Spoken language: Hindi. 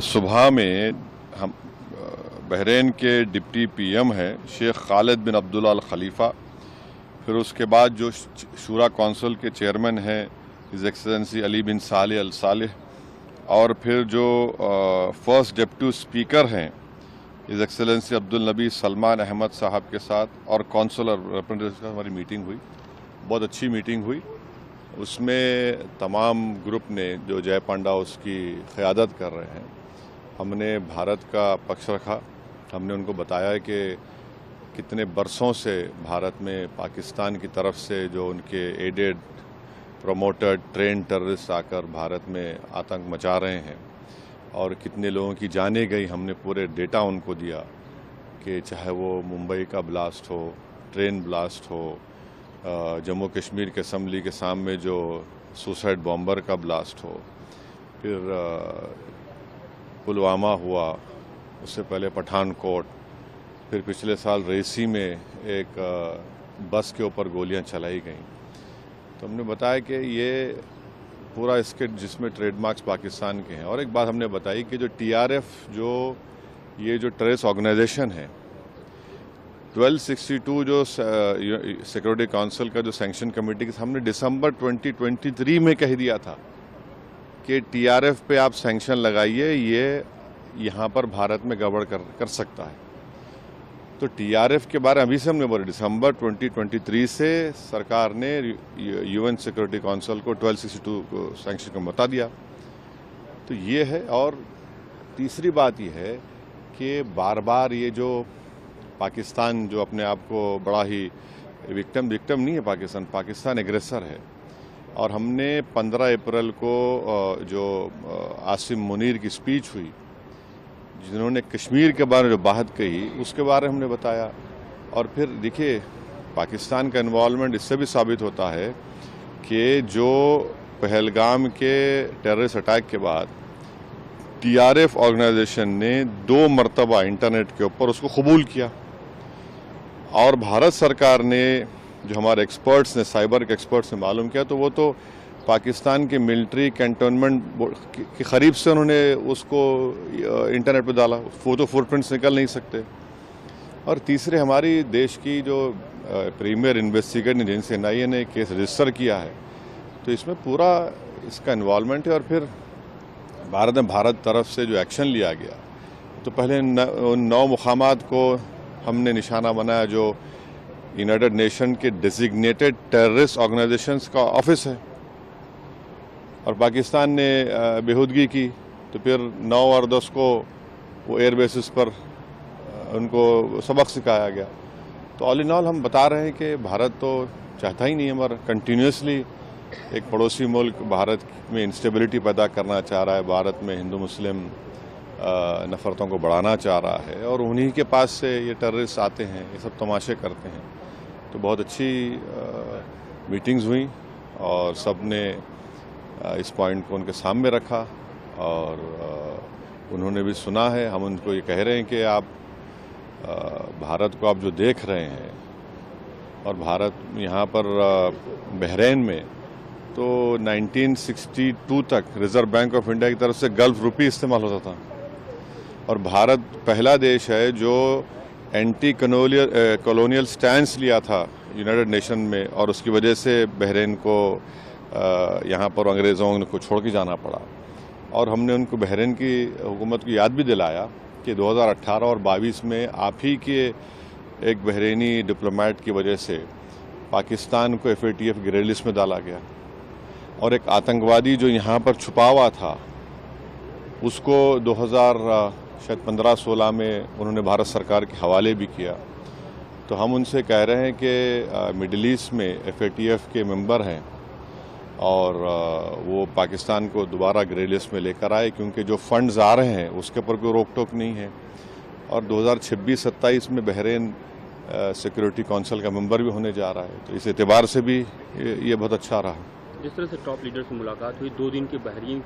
सुबह में हम बहरीन के डिप्टी पीएम हैं शेख खालिद बिन अब्दुल्ला अल खलीफा, फिर उसके बाद जो शूरा कौंसिल के चेयरमैन हैं हिज एक्सेलेंसी अली बिन सालेह अल सालेह, और फिर जो फर्स्ट डिप्टी स्पीकर हैं हिज एक्सेलेंसी अब्दुल नबी सलमान अहमद साहब के साथ, और कौंसलर रिप्रेजेंटेटिव के साथ हमारी मीटिंग हुई। बहुत अच्छी मीटिंग हुई। उसमें तमाम ग्रुप ने जो जय पांडा उसकी क़यादत कर रहे हैं, हमने भारत का पक्ष रखा। हमने उनको बताया कि कितने बरसों से भारत में पाकिस्तान की तरफ से जो उनके एडेड प्रमोटेड ट्रेन टेररिस्ट आकर भारत में आतंक मचा रहे हैं और कितने लोगों की जानें गई। हमने पूरे डेटा उनको दिया कि चाहे वो मुंबई का ब्लास्ट हो, ट्रेन ब्लास्ट हो, जम्मू कश्मीर के असम्बली के सामने जो सुसाइड बॉम्बर का ब्लास्ट हो, फिर पुलवामा हुआ, उससे पहले पठानकोट, फिर पिछले साल रेसी में एक बस के ऊपर गोलियां चलाई गईं। तो हमने बताया कि ये पूरा इसके जिसमें ट्रेडमार्क्स पाकिस्तान के हैं। और एक बात हमने बताई कि जो टीआरएफ ये जो टेररिस्ट ऑर्गेनाइजेशन है, 1262 जो सिक्योरिटी काउंसिल का जो सैंक्शन कमेटी के हमने दिसंबर 2023 में कह दिया था कि टीआरएफ पे आप सैंक्शन लगाइए, ये यहाँ पर भारत में गड़बड़ कर सकता है। तो टीआरएफ के बारे में अभी से हमने बोले, दिसंबर 2023 से सरकार ने यूएन सिक्योरिटी काउंसिल को 1262 को सैंक्शन को बता दिया। तो ये है। और तीसरी बात ये है कि बार बार ये जो पाकिस्तान जो अपने आप को बड़ा ही विक्टिम नहीं है, पाकिस्तान एग्रेसर है। और हमने 15 अप्रैल को जो आसिम मुनीर की स्पीच हुई, जिन्होंने कश्मीर के बारे में जो बात कही, उसके बारे में हमने बताया। और फिर देखिए, पाकिस्तान का इन्वॉल्वमेंट इससे भी साबित होता है कि जो पहलगाम के टेररिस्ट अटैक के बाद टीआरएफ ऑर्गेनाइजेशन ने 2 मरतबा इंटरनेट के ऊपर उसको कबूल किया, और भारत सरकार ने, जो हमारे एक्सपर्ट्स ने, साइबर के एक्सपर्ट्स ने मालूम किया, तो वो तो पाकिस्तान के मिलिट्री कैंटोनमेंट के करीब से उन्होंने उसको इंटरनेट पे डाला। फोटो फुटप्रिंट्स निकल नहीं सकते। और तीसरे, हमारी देश की जो प्रीमियर इन्वेस्टिगेटिंग एजेंसी एनआईए ने केस रजिस्टर किया है, तो इसमें पूरा इसका इन्वॉल्वमेंट है। और फिर भारत तरफ से जो एक्शन लिया गया, तो पहले 9 मुकामात को हमने निशाना बनाया जो यूनाइटेड नेशन के डेजिग्नेटेड टेररिस्ट ऑर्गेनाइजेशंस का ऑफिस है, और पाकिस्तान ने बेहूदगी की। तो फिर 9 और 10 को वो एयर बेसिस पर उनको सबक सिखाया गया। तो ऑल इन ऑल हम बता रहे हैं कि भारत तो चाहता ही नहीं है, मगर कंटिन्यूसली एक पड़ोसी मुल्क भारत में इंस्टेबिलिटी पैदा करना चाह रहा है, भारत में हिंदू मुस्लिम नफ़रतों को बढ़ाना चाह रहा है, और उन्हीं के पास से ये टेररिस्ट आते हैं, ये सब तमाशे करते हैं। तो बहुत अच्छी मीटिंग्स हुई और सब ने इस पॉइंट को उनके सामने रखा, और उन्होंने भी सुना है। हम उनको ये कह रहे हैं कि आप भारत को आप जो देख रहे हैं, और भारत यहाँ पर बहरीन में तो 1962 तक रिजर्व बैंक ऑफ इंडिया की तरफ से गल्फ रुपी इस्तेमाल होता था, और भारत पहला देश है जो एंटी कॉलोनियल स्टैंस लिया था यूनाइटेड नेशन में, और उसकी वजह से बहरीन को यहाँ पर अंग्रेज़ों को छोड़ के जाना पड़ा। और हमने उनको बहरीन की हुकूमत को याद भी दिलाया कि 2018 और 22 में आप ही के एक बहरीनी डिप्लोमेट की वजह से पाकिस्तान को FATF ग्रे लिस्ट में डाला गया, और एक आतंकवादी जो यहाँ पर छुपा हुआ था उसको 2015-16 में उन्होंने भारत सरकार के हवाले भी किया। तो हम उनसे कह रहे हैं कि मिडिल ईस्ट में FATF के मेंबर हैं, और वो पाकिस्तान को दोबारा ग्रे लिस्ट में लेकर आए, क्योंकि जो फंड्स आ रहे हैं उसके ऊपर कोई रोक टोक नहीं है। और 2026-27 में बहरीन सिक्योरिटी काउंसिल का मेंबर भी होने जा रहा है। तो इस एतबार से भी ये बहुत अच्छा रहा। जिस तरह से टॉप लीडर से मुलाकात हुई, 2 दिन के बहरीन